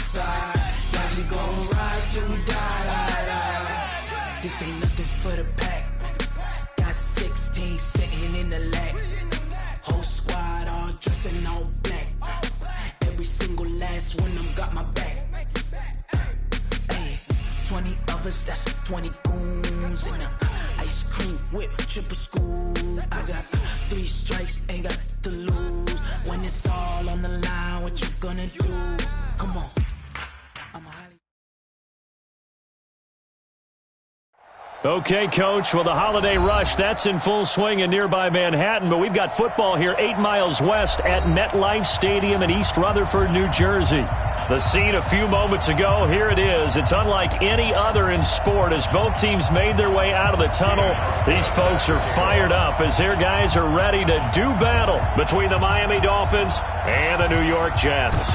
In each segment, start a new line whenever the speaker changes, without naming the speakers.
side. Yeah, we gon' ride till we die. This ain't nothing for the pack. Got 16 sitting in the lap. Whole squad all dressing all black. Every single last one of them got my back. Hey, 20 of us, that's 20 goons in the ice cream whip, triple scoop. I got 3 strikes, ain't got to lose. When it's all on the line, what you gonna do? Come on.
Okay, Coach, well, the holiday rush, that's in full swing in nearby Manhattan, but we've got football here 8 miles west at MetLife Stadium in East Rutherford, New Jersey. The scene a few moments ago, here it is. It's unlike any other in sport as both teams made their way out of the tunnel. These folks are fired up as their guys are ready to do battle between the Miami Dolphins and the New York Jets.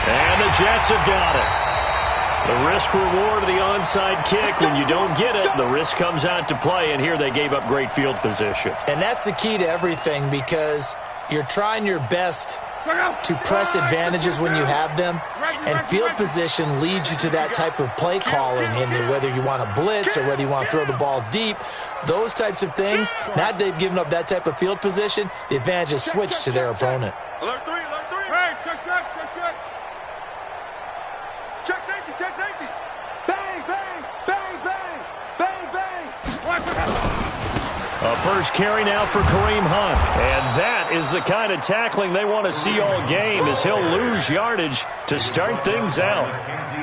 And the Jets have got it. The risk-reward of the onside kick, when you don't get it, the risk comes out to play, and here they gave up great field position.
And that's the key to everything because you're trying your best to press advantages when you have them, and field position leads you to that type of play calling, and whether you want to blitz or whether you want to throw the ball deep, those types of things, now that they've given up that type of field position, the advantage is switched to their opponent.
Alert 3, alert 3. Hey, check. Check safety, check safety. Bang, bang, bang, bang, bang, bang.
A first carry now for Kareem Hunt. And that is the kind of tackling they want to see all game as he'll lose yardage to start things out.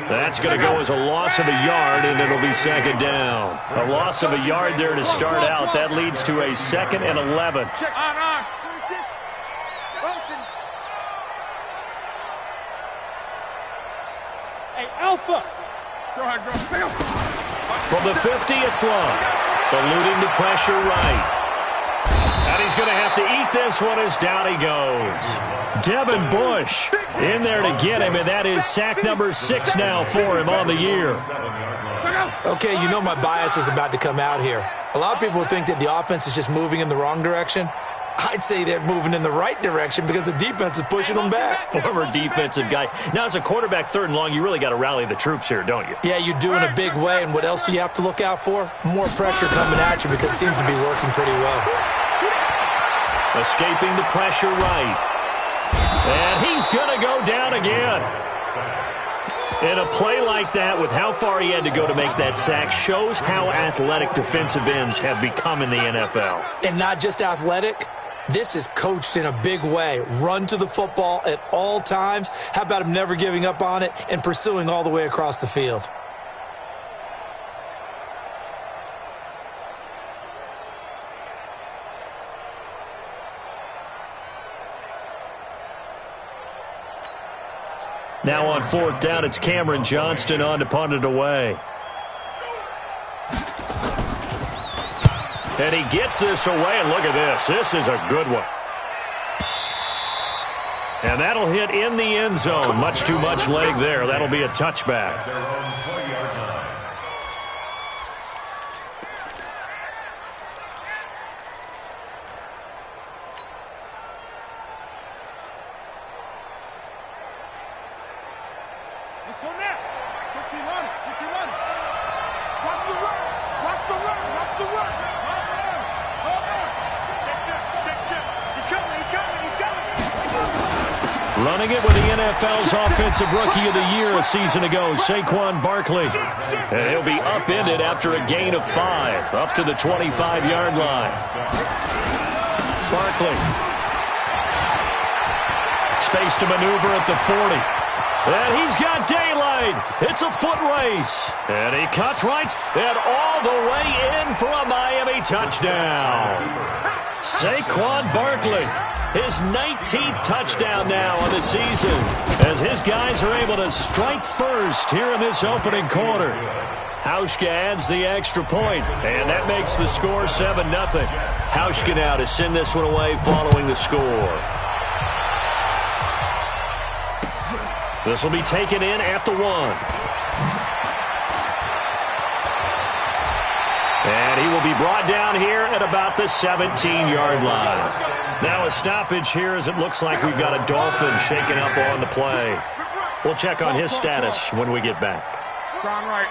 That's going to go as a loss of a yard, and it'll be second down. A loss of a yard there to start out. That leads to a 2nd and 11.
Check on. Motion. Hey, Alpha. Go ahead, go.
From the 50, it's long. Eluding the pressure right. And he's going to have to eat this one as down he goes. Devin Bush in there to get him, and that is sack number 6 now for him on the year.
Okay, you know my bias is about to come out here. A lot of people think that the offense is just moving in the wrong direction. I'd say they're moving in the right direction because the defense is pushing them back.
Former defensive guy. Now, as a quarterback, 3rd and long, you really got to rally the troops here, don't you?
Yeah, you do in a big way, and what else do you have to look out for? More pressure coming at you because it seems to be working pretty well.
Escaping the pressure right. And he's going to go down again. And a play like that, with how far he had to go to make that sack, shows how athletic defensive ends have become in the NFL.
And not just athletic. This is coached in a big way. Run to the football at all times. How about him never giving up on it and pursuing all the way across the field?
Now on 4th down, it's Cameron Johnston on to punt it away. And he gets this away, and look at this. This is a good one. And that'll hit in the end zone. Much too much leg there. That'll be a touchback.
Let's go now. Put you on it. Watch the run. Watch the run.
Running it with the NFL's Offensive Rookie of the Year a season ago, Saquon Barkley. And he'll be upended after a gain of 5, up to the 25-yard line. Barkley. Space to maneuver at the 40. And he's got daylight. It's a foot race. And he cuts right and all the way in for a Miami touchdown. Saquon Barkley, his 19th touchdown now on the season, as his guys are able to strike first here in this opening quarter. Hauschka adds the extra point, and that makes the score 7-0. Hauschka now to send this one away following the score. This will be taken in at the 1. And he will be brought down here at about the 17-yard line. Now a stoppage here as it looks like we've got a Dolphin shaking up on the play. We'll check on his status when we get back.
Strong right.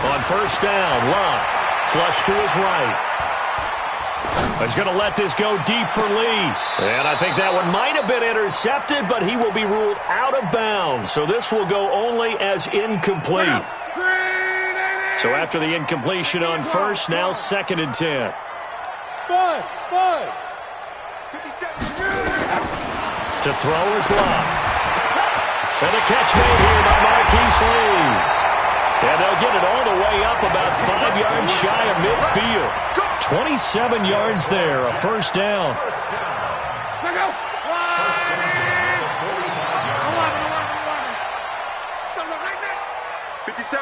On first down, Locke. Flush to his right. He's going to let this go deep for Lee. And I think that one might have been intercepted, but he will be ruled out of bounds. So this will go only as incomplete. So after the incompletion on first, now 2nd and 10. To throw is Locke. And a catch made here by Marquise Lee. And they'll get it all the way up about 5 yards shy of midfield. 27 yards there, a first down.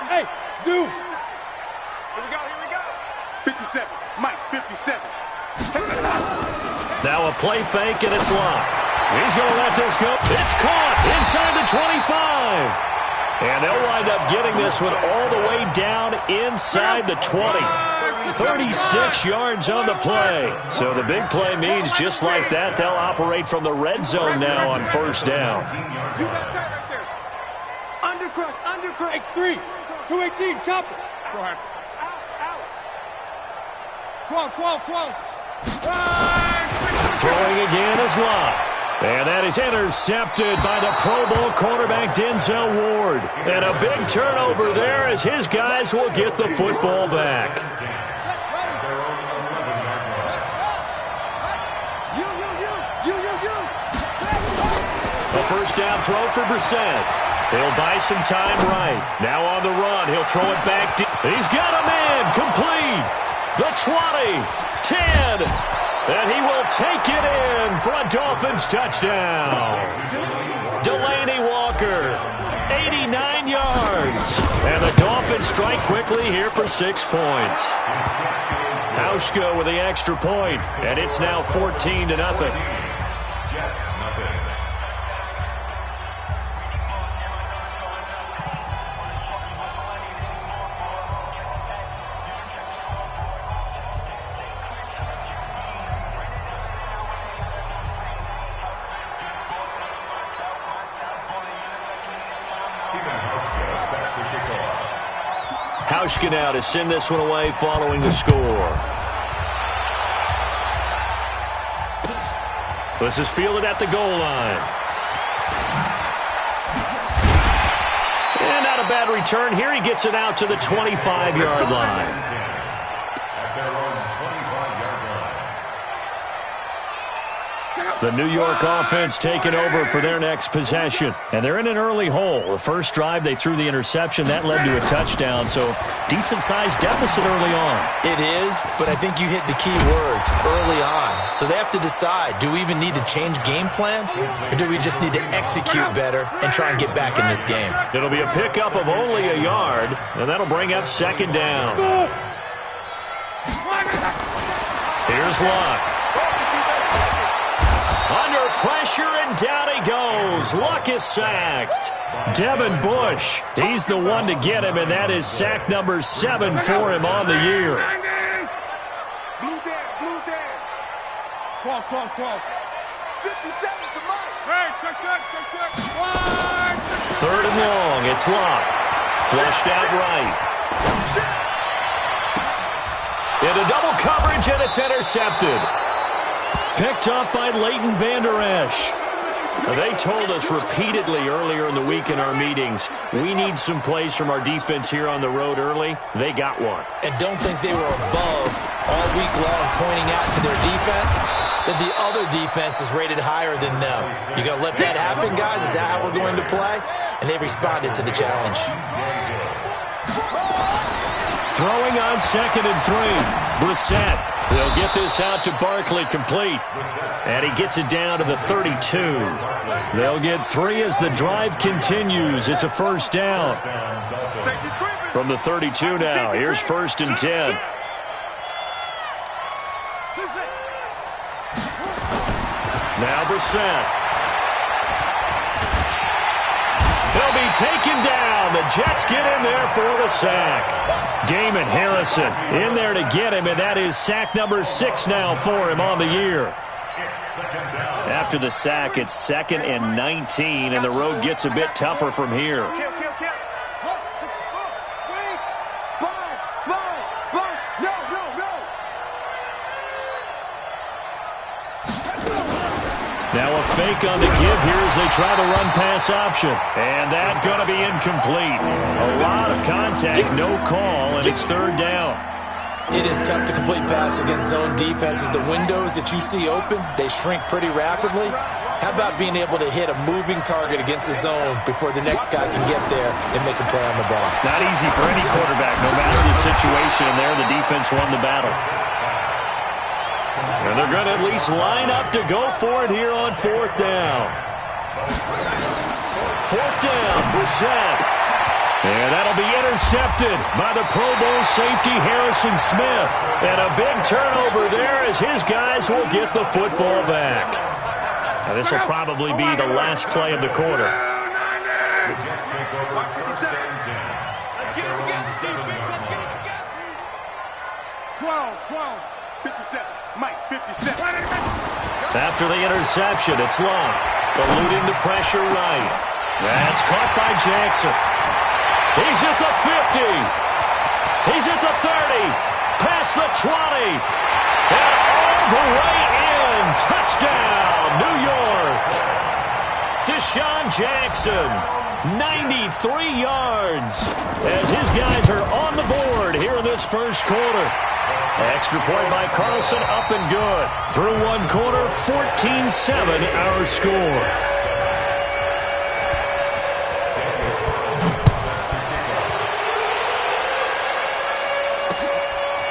Hey, zoom. Here we go. 57. Mike, 57.
Now a play fake, and it's Locke. He's going to let this go. It's caught inside the 25. And they'll wind up getting this one all the way down inside the 20. 36 yards on the play. So the big play means just like that, they'll operate from the red zone now on first down.
You got time right there. Undercrush. X3. 218, chop it. Go ahead. Out. 12.
Throwing again is Locke. And that is intercepted by the Pro Bowl cornerback Denzel Ward. And a big turnover there as his guys will get the football back. A first down throw for Brissett. He'll buy some time right. Now on the run, he'll throw it back deep. He's got a man complete. The 20, 10, and he will take it in for a Dolphins touchdown. Delaney Walker, 89 yards. And the Dolphins strike quickly here for 6 points. Hauschka with the extra point, and it's now 14-0. Hauschka now to send this one away following the score. This is fielded at the goal line. And not a bad return here. He gets it out to the 25-yard line. The New York offense taking over for their next possession. And they're in an early hole. The first drive, they threw the interception. That led to a touchdown. So decent-sized deficit early on.
It is, but I think you hit the key words, early on. So they have to decide, do we even need to change game plan? Or do we just need to execute better and try and get back in this game?
It'll be a pickup of only a yard, and that'll bring up second down. Here's Locke. Under pressure, and down he goes. Luck is sacked. Devin Bush, he's the one to get him, and that is sack number 7 for him on the year.
Blue there. 12. 57 to Mike. Hey, check.
3rd and long, it's Locke. Flushed out right. Into double coverage, and it's intercepted. Picked up by Leighton Vander Esch. They told us repeatedly earlier in the week in our meetings, we need some plays from our defense here on the road early. They got one.
And don't think they were above all week long pointing out to their defense that the other defense is rated higher than them. You going to let that happen, guys? Is that how we're going to play? And they responded to the challenge.
Throwing on 2nd and 3. Brissett. They'll get this out to Barkley complete. And he gets it down to the 32. They'll get 3 as the drive continues. It's a first down. From the 32 now. Here's 1st and 10. Now Brissett. He'll be taken down. The Jets get in there for the sack. Damon Harrison in there to get him, and that is sack number 6 now for him on the year. After the sack, it's 2nd and 19, and the road gets a bit tougher from here. Now a fake on the give here as they try the run-pass option. And that's going to be incomplete. A lot of contact, no call, and it's 3rd down.
It is tough to complete pass against zone defenses. The windows that you see open, they shrink pretty rapidly. How about being able to hit a moving target against a zone before the next guy can get there and make a play on the ball?
Not easy for any quarterback, no matter the situation. And there, the defense won the battle. And they're going to at least line up to go for it here on 4th down. 4th down, Brissett. And that'll be intercepted by the Pro Bowl safety Harrison Smith. And a big turnover there as his guys will get the football back. Now this will probably be the last play of the quarter.
Let's get it together. 12, 57. Mike, 57.
After the interception, it's Long. Eluding the pressure right. That's caught by Jackson. He's at the 50. He's at the 30. Past the 20. And all the way in. Touchdown, New York. Deshaun Jackson, 93 yards. As his guys are on the board here in this first quarter. Extra point by Carlson, up and good. Through one quarter, 14-7 our score.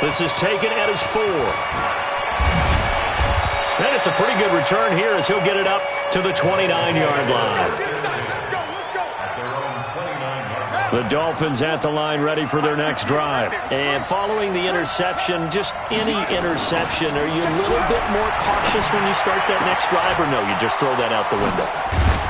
This is taken at his 4. And it's a pretty good return here as he'll get it up to the 29-yard line. The Dolphins at the line ready for their next drive. And following the interception, just any interception, are you a little bit more cautious when you start that next drive, or no, you just throw that out the window?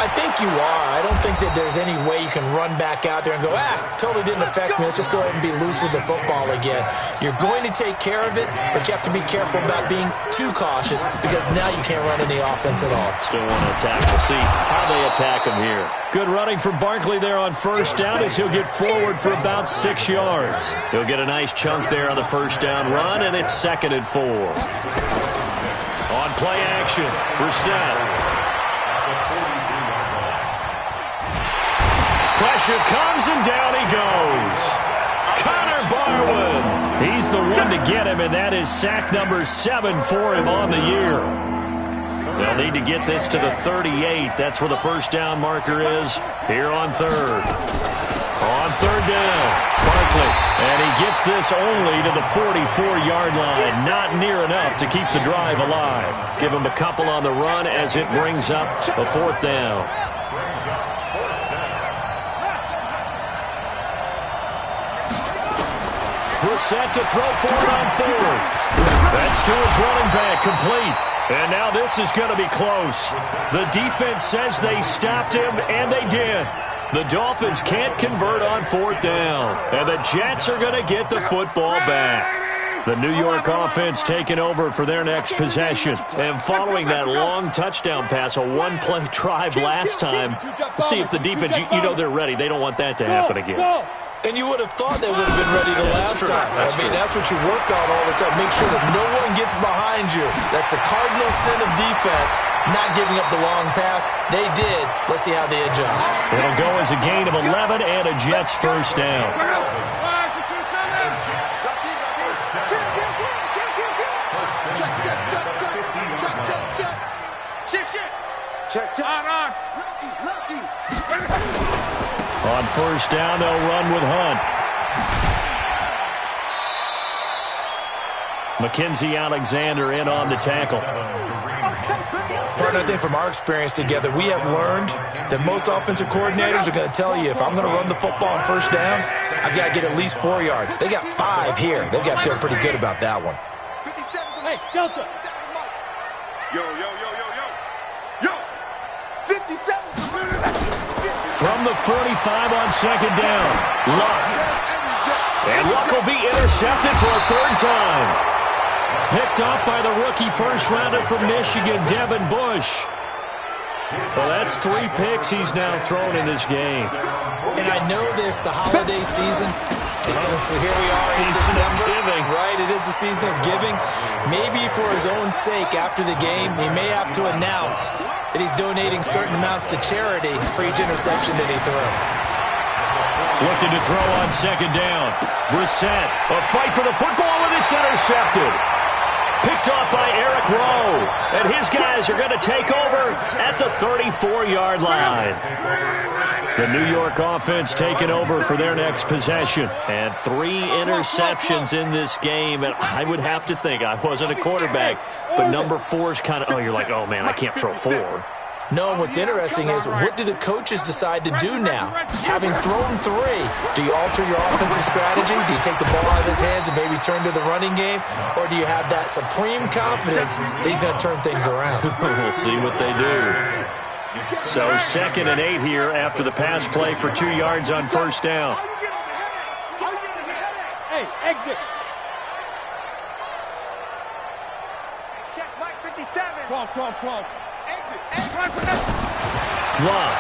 I think you are. I don't think that there's any way you can run back out there and go, totally didn't affect me. Let's just go ahead and be loose with the football again. You're going to take care of it, but you have to be careful about being too cautious because now you can't run any offense at all.
Still want to attack. We'll see how they attack him here. Good running for Barkley there on 1st down as he'll get forward for about 6 yards. He'll get a nice chunk there on the 1st down run, and it's 2nd and 4. On play action, Brissett. Pressure comes, and down he goes. Connor Barwin. He's the one to get him, and that is sack number 7 for him on the year. They'll need to get this to the 38. That's where the 1st down marker is here on 3rd. On 3rd down, Barkley. And he gets this only to the 44-yard line. Not near enough to keep the drive alive. Give him a couple on the run as it brings up a 4th down. Brissett to throw for it on 4th. That's to his running back, complete. And now this is going to be close. The defense says they stopped him, and they did. The Dolphins can't convert on 4th down. And the Jets are going to get the football back. The New York offense taking over for their next possession. And following that long touchdown pass, a one-play drive last time, see if the defense, you know they're ready. They don't want that to happen again.
And you would have thought they would have been ready the last time. That's what you work on all the time. Make sure that no one gets behind you. That's the cardinal sin of defense, not giving up the long pass. They did. Let's see how they adjust.
It'll go as a gain of 11 and a Jets 1st down. On 1st down, they'll run with Hunt. Mackenzie Alexander in on the tackle.
Partner, I think from our experience together, we have learned that most offensive coordinators are going to tell you, if I'm going to run the football on 1st down, I've got to get at least 4 yards. They got 5 here. They've got to feel pretty good about that one.
Hey, Delta. Yo. 57.
from the 45 on second down. Luck. And Luck will be intercepted for a third time. Picked off by the rookie first-rounder from Michigan, Devin Bush. Well, that's 3 picks he's now thrown in this game.
And I know this, the holiday season, because here we are in December.
Giving.
Right, it is the season of giving. Maybe for his own sake, after the game, he may have to announce that he's donating certain amounts to charity for each interception that he threw.
Looking to throw on second down. Brissett, a fight for the football, and it's intercepted. Picked off by Eric Rowe. And his guys are going to take over at the 34-yard line. The New York offense taking over for their next possession. And 3 interceptions in this game. And I would have to think, I wasn't a quarterback, but number 4 is kind of, you're like, oh, man, I can't throw 4.
No, what's interesting is, what do the coaches decide to do now? Having thrown 3, do you alter your offensive strategy? Do you take the ball out of his hands and maybe turn to the running game? Or do you have that supreme confidence that he's going to turn things around?
We'll see what they do. So 2nd and 8 here after the pass play for 2 yards on first down.
Hey, exit. Check, Mike 57. 12.
Luck.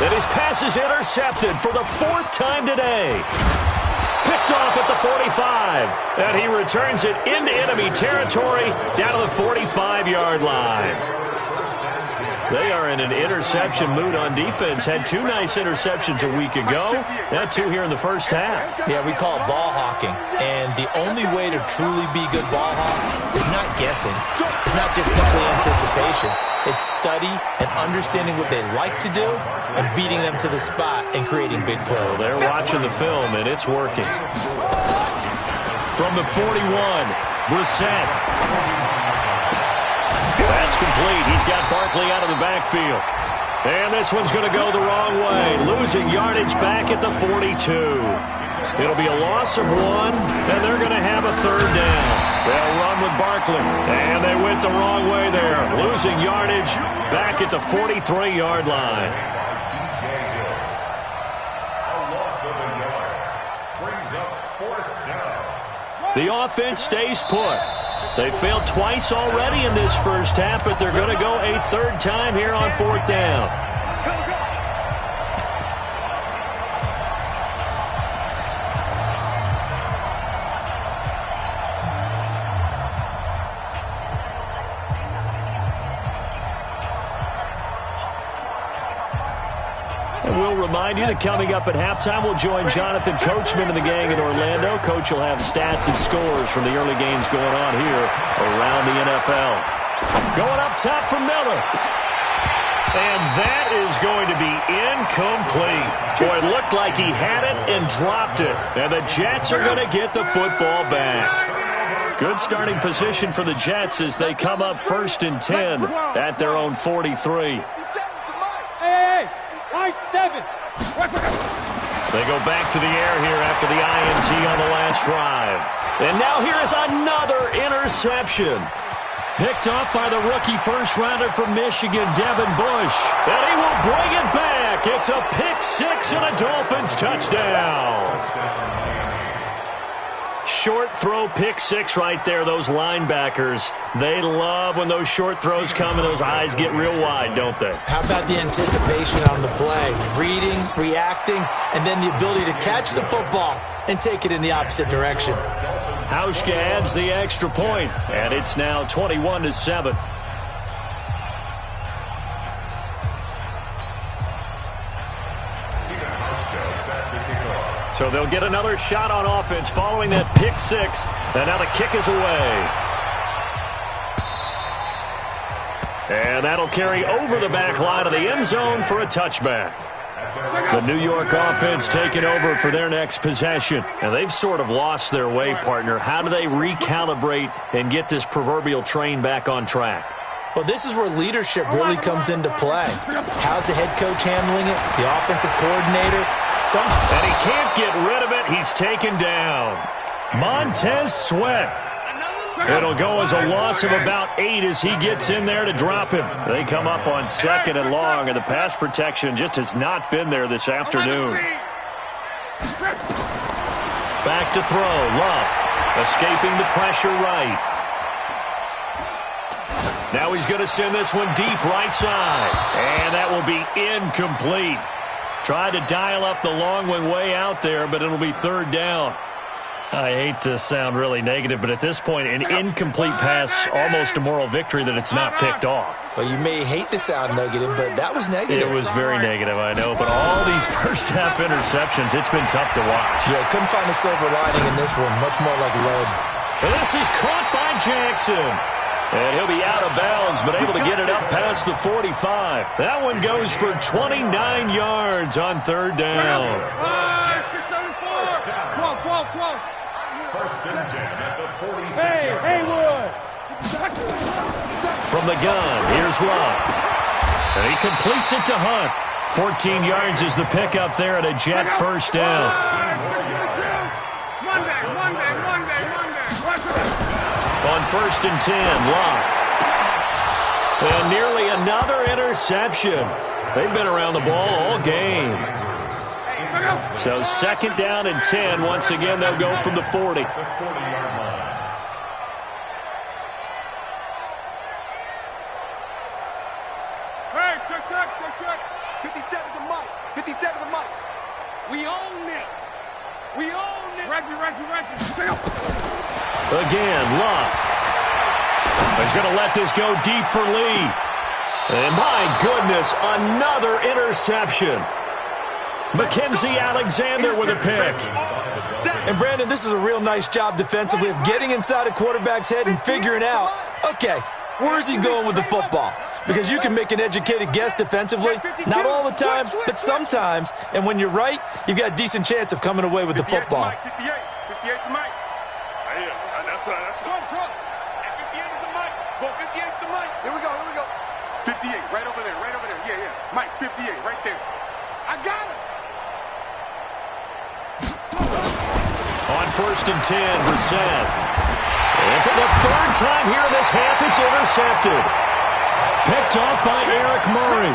And his pass is intercepted for the 4th time today. Picked off at the 45. And he returns it into enemy territory down to the 45-yard line. They are in an interception mood on defense. Had 2 nice interceptions a week ago. Now 2 here in the first half.
Yeah, we call it ball hawking. And the only way to truly be good ball hawks is not guessing. It's not just simply anticipation. It's study and understanding what they like to do and beating them to the spot and creating big plays.
Well, they're watching the film, and it's working. From the 41, Brissett. That's complete. He's got Barkley out of the backfield. And this one's going to go the wrong way. Losing yardage back at the 42. It'll be a loss of 1, and they're going to have a third down. They'll run with Barkley, and they went the wrong way there. Losing yardage back at the 43-yard line. The offense stays put. They failed twice already in this first half, but they're going to go a third time here on 4th down. And we'll remind you that coming up at halftime, we'll join Jonathan Coachman and the gang in Orlando. Coach will have stats and scores from the early games going on here around the NFL. Going up top for Miller. And that is going to be incomplete. Boy, it looked like he had it and dropped it. And the Jets are going to get the football back. Good starting position for the Jets as they come up 1st and 10 at their own 43.
Hey, nice 7.
They go back to the air here after the INT on the last drive. And now here is another interception. Picked off by the rookie first-rounder from Michigan, Devin Bush. And he will bring it back. It's a pick-6 and a Dolphins touchdown. Short throw pick-6 right there. Those linebackers, they love when those short throws come and those eyes get real wide, don't they?
How about the anticipation on the play? Reading, reacting, and then the ability to catch the football and take it in the opposite direction.
Hauschka adds the extra point, and it's now 21-7. So they'll get another shot on offense following that pick-6, and now the kick is away. And that'll carry over the back line of the end zone for a touchback. The New York offense taking over for their next possession. And they've sort of lost their way, partner. How do they recalibrate and get this proverbial train back on track?
Well, this is where leadership really comes into play. How's the head coach handling it? The offensive coordinator?
And he can't get rid of it. He's taken down. Montez Sweat. It'll go as a loss of about 8 as he gets in there to drop him. They come up on 2nd and long, and the pass protection just has not been there this afternoon. Back to throw. Love escaping the pressure right. Now he's going to send this one deep right side. And that will be incomplete. Tried to dial up the long one way out there, but it'll be 3rd down. I hate to sound really negative, but at this point, an incomplete pass, almost a moral victory that it's not picked off.
Well, you may hate to sound negative, but that was negative.
It was very negative, I know, but all these first-half interceptions, it's been tough to watch.
Yeah, couldn't find a silver lining in this one, much more like lead.
And this is caught by Jackson. And he'll be out of bounds, but able to get it up past the 45. That one goes for 29 yards on 3rd down.
12. First and 10 at the 46. Hey, Haywood!
From the gun, here's Love. And he completes it to Hunt. 14 yards is the pickup there at a Jet first down.
Monday.
On 1st and 10, Love. And nearly another interception. They've been around the ball all game. So 2nd down and 10. Once again, they'll go from the 40.
Hey, check. 57's the mic. 57's the mic. We own it. Reggie.
Again, Love. He's going to let this go deep for Lee. And my goodness, another interception. Mackenzie Alexander with a pick.
And, Brandon, this is a real nice job defensively of getting inside a quarterback's head and figuring out, okay, where's he going with the football? Because you can make an educated guess defensively, not all the time, but sometimes. And when you're right, you've got a decent chance of coming away with the football.
58's the mic. That's right. 58 is the mic. 58's the mic. Here we go. 58, right over there. Yeah. Mike, 58, right there. I got it.
On 1st and 10, Brissett. And for the 3rd time here in this half, it's intercepted. Picked off by Eric Murray.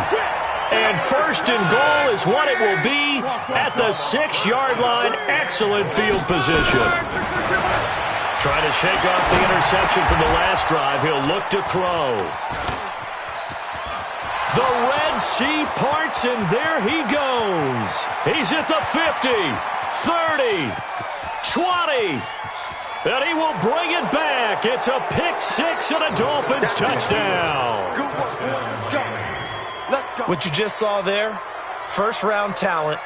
And 1st and goal is what it will be at the 6-yard line. Excellent field position. Trying to shake off the interception from the last drive. He'll look to throw. The Red Sea parts, and there he goes. He's at the 50, 30, 20, and he will bring it back. It's a pick 6 and a Dolphins touchdown.
Let's go.
What you just saw there, first-round talent,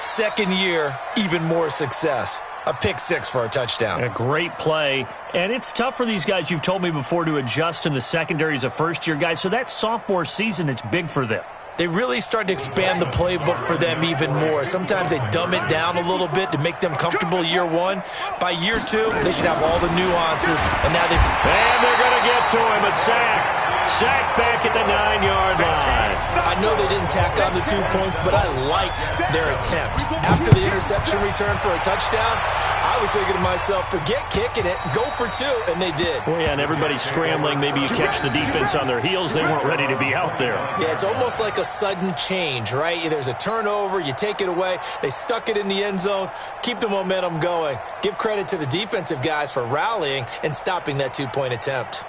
2nd year, even more success. A pick 6 for a touchdown.
A great play. And it's tough for these guys, you've told me before, to adjust in the secondary as a first-year guy. So that sophomore season, it's big for them.
They really start to expand the playbook for them even more. Sometimes they dumb it down a little bit to make them comfortable year 1. By year 2, they should have all the nuances. And now
And they're going to get to him. A sack. Sack back at the 9-yard line.
I know they didn't tack on the 2 points, but I liked their attempt. After the interception return for a touchdown, I was thinking to myself, forget kicking it, go for 2, and they did.
Well, yeah, and everybody's scrambling. Maybe you catch the defense on their heels. They weren't ready to be out there.
Yeah, it's almost like a sudden change, right? There's a turnover, you take it away, they stuck it in the end zone, keep the momentum going. Give credit to the defensive guys for rallying and stopping that 2-point attempt.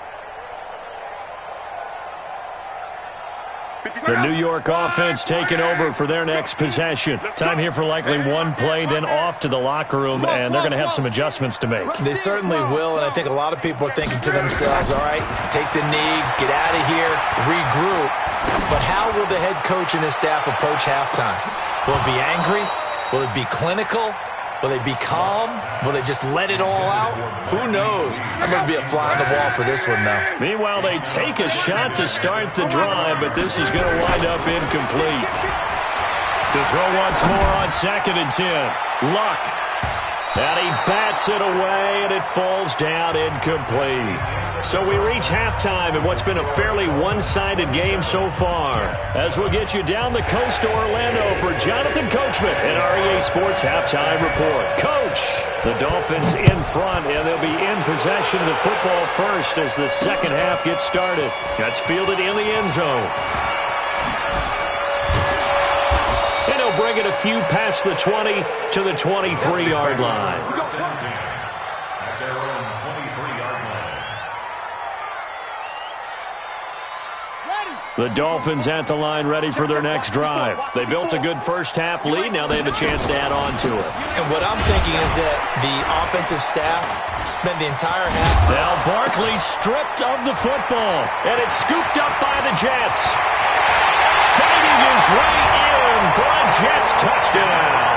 The New York offense taking over for their next possession. Time here for likely one play, then off to the locker room, and they're going to have some adjustments to make.
They certainly will, and I think a lot of people are thinking to themselves, all right, take the knee, get out of here, regroup. But how will the head coach and his staff approach halftime? Will it be angry? Will it be clinical? Will they be calm? Will they just let it all out? Who knows? I'm going to be a fly on the wall for this one, though.
Meanwhile, they take a shot to start the drive, but this is going to wind up incomplete. To throw once more on 2nd and 10. Luck. And he bats it away, and it falls down incomplete. So we reach halftime in what's been a fairly one-sided game so far. As we'll get you down the coast to Orlando for Jonathan Coachman and our EA Sports Halftime Report. Coach, the Dolphins in front, and they'll be in possession of the football first as the second half gets started. That's fielded in the end zone. And he'll bring it a few past the 20 to the 23-yard line. The Dolphins at the line ready for their next drive. They built a good first-half lead. Now they have a chance to add on to it.
And what I'm thinking is that the offensive staff spent the entire half.
Now Barkley stripped of the football, and it's scooped up by the Jets. Fighting his way in for a Jets touchdown.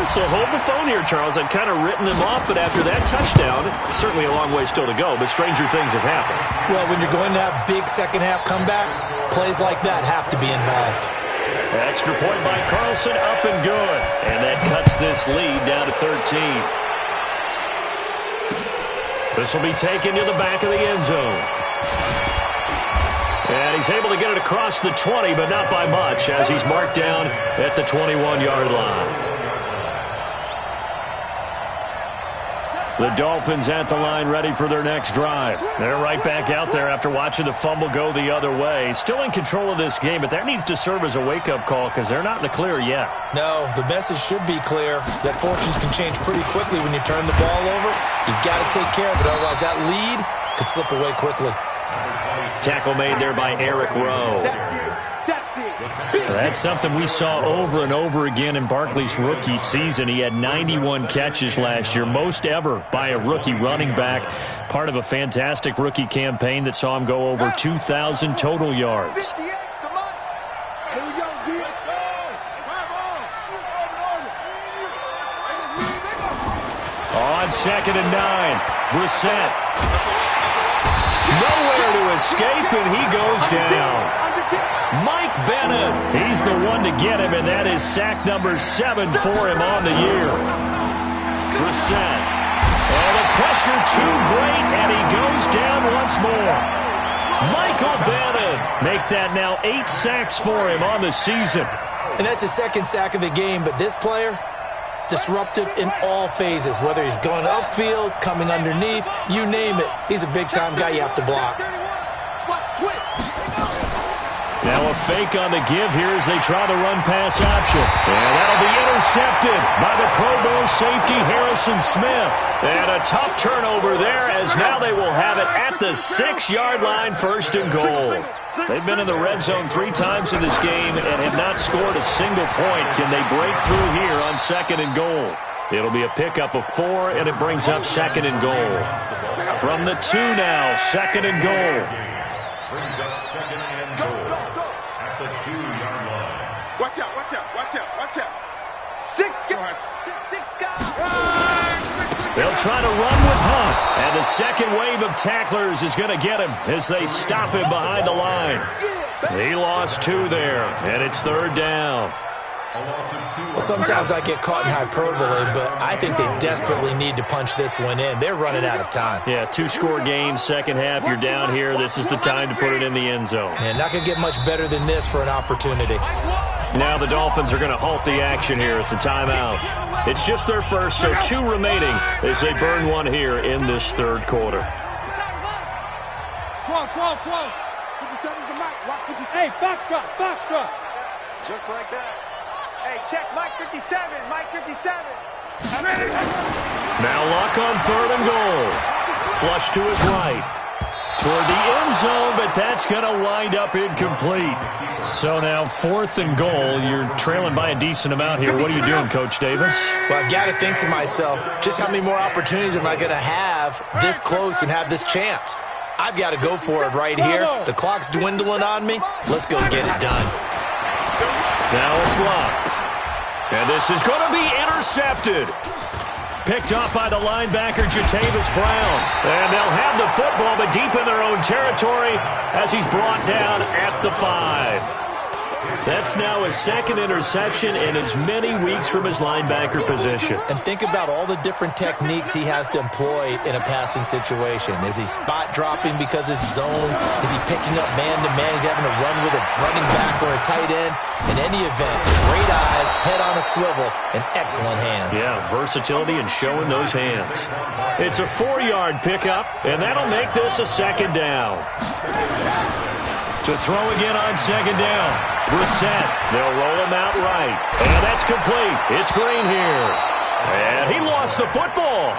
So hold the phone here, Charles. I'd kind of written him off, but after that touchdown, certainly a long way still to go, but stranger things have happened.
Well, when you're going to have big second-half comebacks, plays like that have to be involved.
Extra point by Carlson, up and good. And that cuts this lead down to 13. This will be taken to the back of the end zone. And he's able to get it across the 20, but not by much, as he's marked down at the 21-yard line. The Dolphins at the line ready for their next drive. They're right back out there after watching the fumble go the other way. Still in control of this game, but that needs to serve as a wake-up call because they're not in the clear yet.
No, the message should be clear that fortunes can change pretty quickly when you turn the ball over. You've got to take care of it, otherwise that lead could slip away quickly.
Tackle made there by Eric Rowe. That's something we saw over and over again in Barkley's rookie season. He had 91 catches last year, most ever by a rookie running back, part of a fantastic rookie campaign that saw him go over 2,000 total yards. On 2nd and 9, Brissett. Nowhere to escape, and he goes down. Mike Bennett, he's the one to get him, and that is sack number 7 for him on the year. Brissett. Oh, the pressure too great, and he goes down once more. Michael Bennett make that now 8 sacks for him on the season.
And that's his second sack of the game, but this player, disruptive in all phases, whether he's going upfield, coming underneath, you name it. He's a big-time guy you have to block.
Now a fake on the give here as they try the run-pass option. And that'll be intercepted by the Pro Bowl safety Harrison Smith. And a tough turnover there as now they will have it at the 6-yard line, 1st and goal. They've been in the red zone 3 times in this game and have not scored a single point. Can they break through here on 2nd and goal? It'll be a pickup of 4, and it brings up 2nd and goal. From the 2 now, 2nd and goal.
Brings up 2nd and goal at the 2-yard line. Watch out, watch out, watch out, watch out. 6 guys.
They'll try to run with Hunt. And the second wave of tacklers is going to get him as they stop him behind the line. He lost 2 there, and it's 3rd down.
Well, sometimes I get caught in hyperbole, but I think they desperately need to punch this one in. They're running out of time.
Yeah, 2-score game, second half. You're down here. This is the time to put it in the end zone.
And not going to get much better than this for an opportunity.
Now the Dolphins are going to halt the action here. It's a timeout. It's just their first, so 2 remaining as they burn 1 here in this 3rd quarter.
Come on. 57's the mic. Watch 57.
Hey, Foxtrot.
Just like that.
Hey, check Mike 57. Mike 57.
Now Luck on 3rd and goal. Flush to his right. Toward the end zone, but that's going to wind up incomplete. So now 4th and goal. You're trailing by a decent amount here. What are you doing, Coach Davis?
Well, I've got to think to myself, just how many more opportunities am I going to have this close and have this chance? I've got to go for it right here. The clock's dwindling on me. Let's go get it done.
Now it's Luck. And this is going to be intercepted. Picked off by the linebacker, Jatavis Brown. And they'll have the football, but deep in their own territory as he's brought down at the 5. That's now his second interception in as many weeks from his linebacker position.
And think about all the different techniques he has to employ in a passing situation. Is he spot dropping because it's zone? Is he picking up man-to-man? Is he having to run with a running back or a tight end? In any event, great eyes, head on a swivel, and excellent hands.
Yeah, versatility and showing those hands. It's a 4-yard pickup, and that'll make this a second down. To throw again on second down. Brissett. They'll roll him out right. And that's complete. It's Green here. And he lost the football.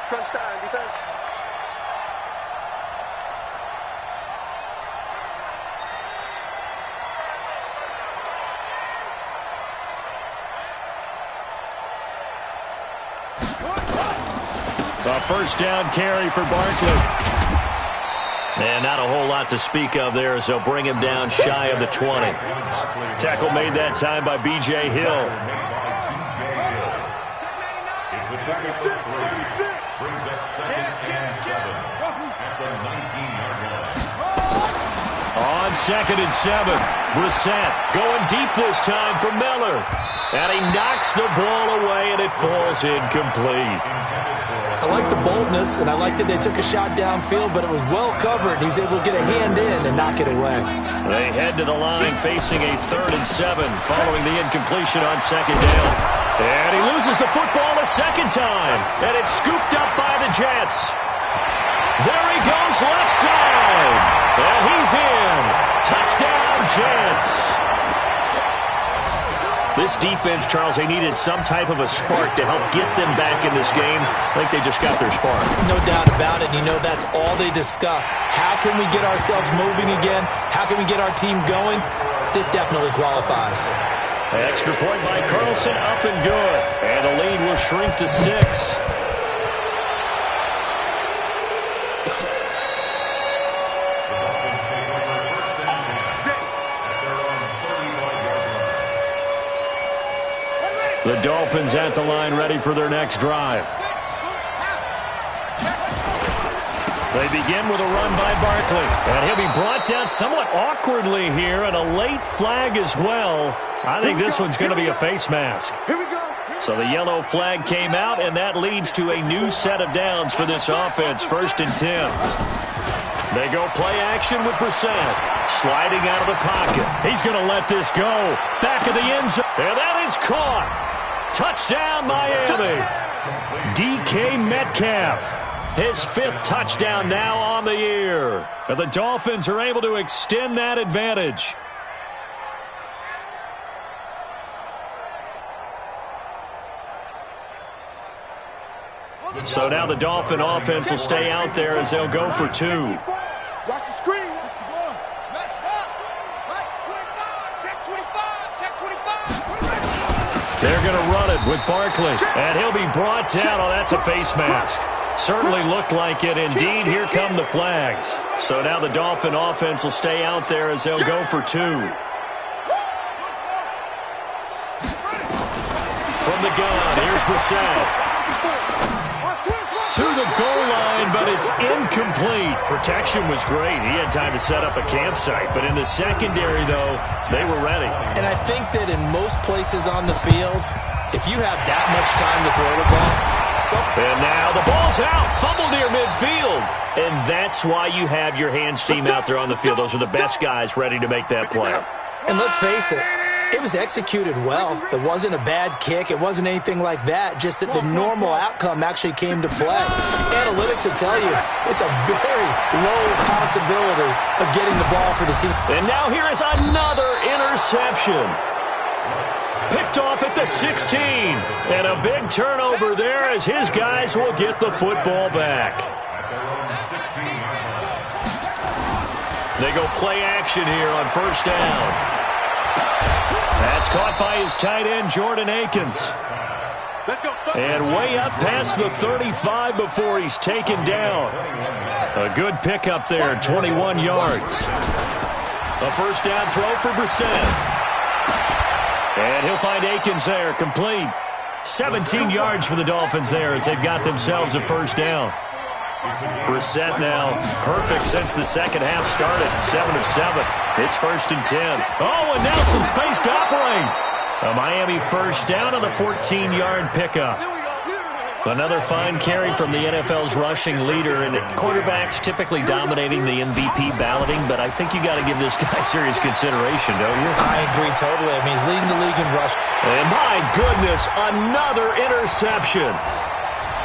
Crunch time, defense.
A first down carry for Barkley. And not a whole lot to speak of there as they'll bring him down shy of the 20. Tackle made that time by B.J. Hill.
Brings up 2nd and 7 at the 19-yard line.
On 2nd and 7, Brissett going deep this time for Miller. And he knocks the ball away, and it falls incomplete.
I like the boldness, and I like that they took a shot downfield, but it was well covered. He was able to get a hand in and knock it away.
They head to the line facing a 3rd and 7 following the incompletion on 2nd down. And he loses the football a second time, and it's scooped up by the Jets. There he goes left side, and he's in. Touchdown, Jets. This defense, Charles, they needed some type of a spark to help get them back in this game. I think they just got their spark.
No doubt about it. You know, that's all they discussed. How can we get ourselves moving again? How can we get our team going? This definitely qualifies.
Extra point by Carlson, up and good. And the lead will shrink to 6. The Dolphins at the line, ready for their next drive. They begin with a run by Barkley. And he'll be brought down somewhat awkwardly here, and a late flag as well. I think this one's going to be a face mask. So the yellow flag came out, and that leads to a new set of downs for this offense. 1st and 10. They go play action with Brissett. Sliding out of the pocket. He's going to let this go. Back of the end zone. And that is caught. Touchdown, Miami. DK Metcalf. His 5th touchdown now on the year. And the Dolphins are able to extend that advantage. So now the Dolphin offense will stay out there as they'll go for 2.
Watch the screen.
They're going to run it with Barkley. And he'll be brought down. Oh, that's a face mask. Certainly looked like it. Indeed, here come the flags. So now the Dolphin offense will stay out there as they'll go for 2. From the gun, here's Brissett. To the goal line, but it's incomplete. Protection was great. He had time to set up a campsite. But in the secondary, though, they were ready.
And I think that in most places on the field, if you have that much time to throw the ball,
and now the ball's out. Fumble near midfield. And that's why you have your hands team out there on the field. Those are the best guys ready to make that play.
And let's face it, it was executed well. It wasn't a bad kick. It wasn't anything like that. Just that the normal outcome actually came to play. Analytics will tell you it's a very low possibility of getting the ball for the team.
And now here is another interception. Picked off at the 16. And a big turnover there as his guys will get the football back. They go play action here on 1st down. That's caught by his tight end, Jordan Akins. And way up past the 35 before he's taken down. A good pickup there, 21 yards. A 1st down throw for Brissett. And he'll find Akins there, complete. 17 yards for the Dolphins there as they've got themselves a first down. We're set now. Perfect since the second half started. 7 of 7. It's 1st and 10. Oh, and now some space to operate. A Miami first down on the 14-yard pickup. Another fine carry from the NFL's rushing leader, and quarterbacks typically dominating the MVP balloting, but I think you got to give this guy serious consideration, don't you?
I agree totally. I mean, he's leading the league in rush.
And my goodness, another interception.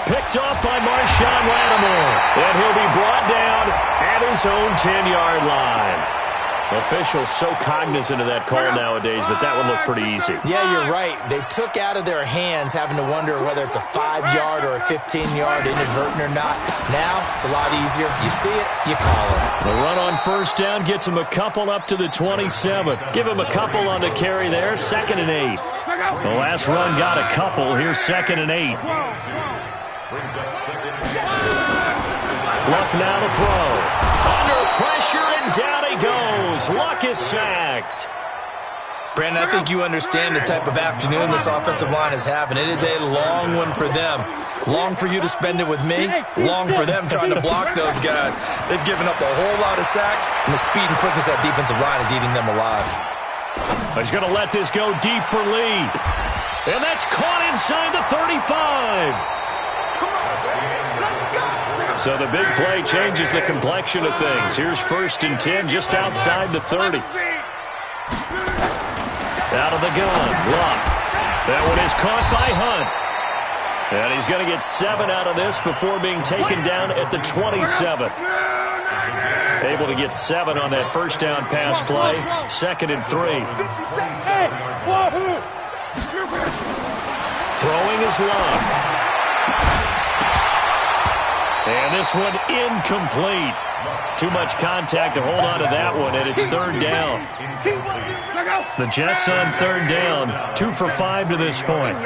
Picked off by Marshawn Lattimore, and he'll be brought down at his own 10-yard line. Officials so cognizant of that call nowadays, but that would look pretty easy.
Yeah, you're right. They took out of their hands having to wonder whether it's a 5-yard or a 15-yard inadvertent or not. Now, it's a lot easier. You see it, you call it.
The run on first down gets him a couple up to the 27. Give him a couple on the carry there, 2nd and 8. The last run got a couple. Here's 2nd and 8. Luck now to throw. Under pressure, and down he goes. Luck is sacked.
Brandon, I think you understand the type of afternoon this offensive line is having. It is a long one for them. Long for you to spend it with me. Long for them trying to block those guys. They've given up a whole lot of sacks, and the speed and quickness of that defensive line is eating them alive.
He's going to let this go deep for Lee. And that's caught inside the 35. So the big play changes the complexion of things. Here's 1st and 10 just outside the 30. Out of the gun, Luck. That one is caught by Hunt. And he's going to get 7 out of this before being taken down at the 27. Able to get 7 on that first down pass play. 2nd and 3. Throwing is Luck. And this one incomplete. Too much contact to hold on to that one, and it's 3rd down. The Jets on 3rd down, 2 for 5 to this point.